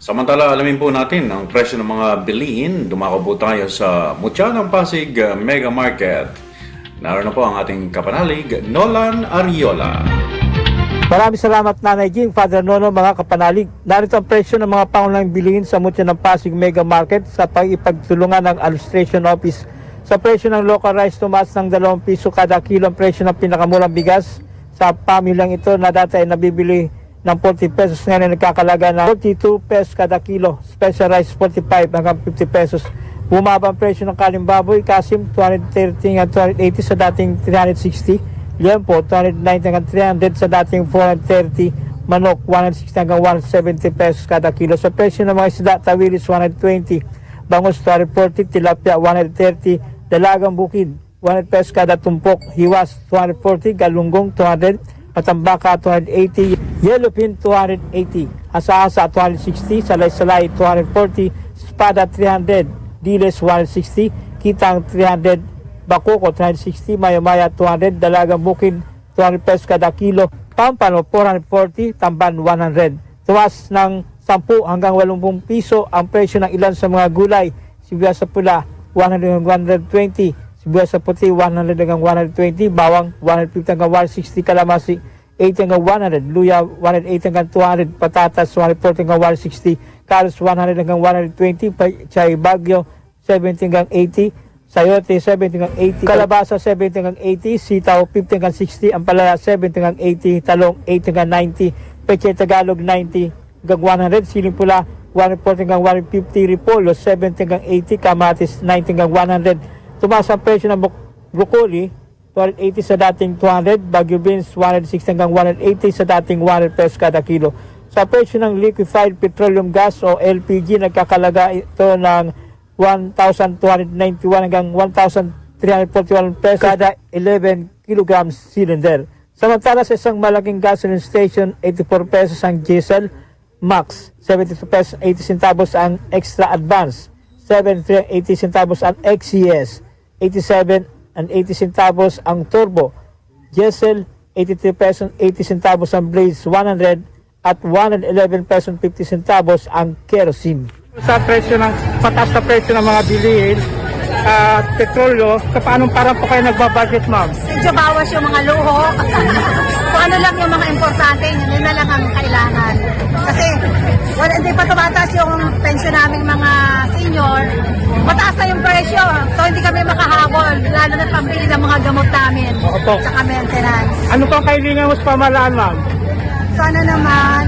Samantala, alamin po natin ang presyo ng mga bilihin. Dumako po tayo sa Mutya ng Pasig Mega Market. Naroon na po ang ating kapanalig, Nolan Ariola. Maraming salamat Nanay Jing, Father Nono, mga kapanalig. Narito ang presyo ng mga pangunahing bilihin sa Mutya ng Pasig Mega Market sa pag-ipagtulungan ng Administration Office. Sa presyo ng local rice, tumaas ng 2 piso kada kilo ang presyo ng pinakamurang bigas. Sa pamilyang ito na dati ay nabibili ng 40 pesos, ngayon nagkakalaga ng 42 pesos kada kilo. Special rice 45 hanggang 50 pesos. Bumaba ang presyo ng kalimbaboy, kasim 230 hanggang 280 sa dating 360. Liempo 290 hanggang 300 sa dating 430. Manok 160 hanggang 170 pesos kada kilo. Sa presyo ng mga isda, tawilis 120, bangus 240, tilapia 130, dalagang bukid 100 pesos kada tumpok, hiwas 240, galunggong 200, patambaka 280, yellowfin 280, asa-asa 260, salay-salay 240, espada 300, diles 160, kitang 300, bakoko 360, maya-maya 200, dalagang bukid 200 pesos kada kilo, pampano 440, tamban 100. Tuwas ng 10 hanggang 80 piso ang presyo ng ilan sa mga gulay. Sibuyas sa pula 100 hanggang 120, sibuyas sa puti 100 hanggang 120, bawang 150 hanggang 160, kalamasi 80 hanggang 100, luya 180 hanggang 200, patatas 140 hanggang 160, carrots 100 hanggang 120, chay bagyo 70 hanggang 80, sayote 70 hanggang 80, kalabasa 70 hanggang 80, sitaw 50 hanggang 60, ampalaya 70 hanggang 80, talong 80 hanggang 90, peche Tagalog 90 hanggang 100, siling pula 140 hanggang 150, repolyo 70 hanggang 80, kamatis 90 hanggang 100. Tumaas ang presyo ng broccoli 280 sa dating 200, Baguio beans 160 hanggang 180 sa dating 100 pesos kada kilo. Sa presyo ng liquefied petroleum gas o LPG, nagkakalaga ito ng 1,291 hanggang 1,341 pesos kada 11 kilograms cylinder. Samantala sa isang malaking gasoline station, 84 pesos ang diesel max, 72 pesos 80 centavos ang extra advance, 73 80 centavos ang XCS, 87 and 80 centavos ang turbo, diesel 83 pesos 80 centavos ang blaze 100 at 111 pesos 50 centavos ang kerosene. Sa presyo ng pataas na presyo ng mga bilihin at petrolyo, sa paanong parang po kayo nagbabudget, ma'am? Medyo bawas yung mga luho. Kung ano lang yung mga importante, yun na lang ang kailangan. Kasi hindi pa tumataas yung pensyon naming mga senior, mataas na yung presyo. So hindi kami makahabol, lalo na pambili ng mga gamot namin. Opo. Saka maintenance. Ano pang kailangan mo sa pamahalaan, ma'am? Sana naman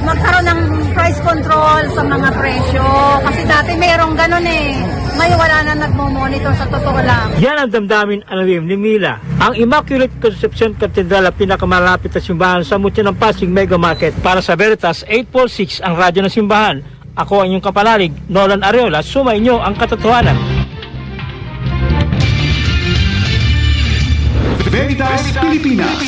magkaroon ng price control sa mga presyo. Kasi dati mayroong ganun eh. Ngayon wala na nagmo-monitor, sa totoo lang. Yan ang damdamin alawim ni Mila. Ang Immaculate Conception Cathedral ang pinakamalapit na simbahan sa Mutya ng Pasig Mega Market. Para sa Veritas 846 ang radyo ng simbahan. Ako ang inyong kapanalig, Nolan Ariola. Sumainyo ang katotohanan. Veritas Pilipinas.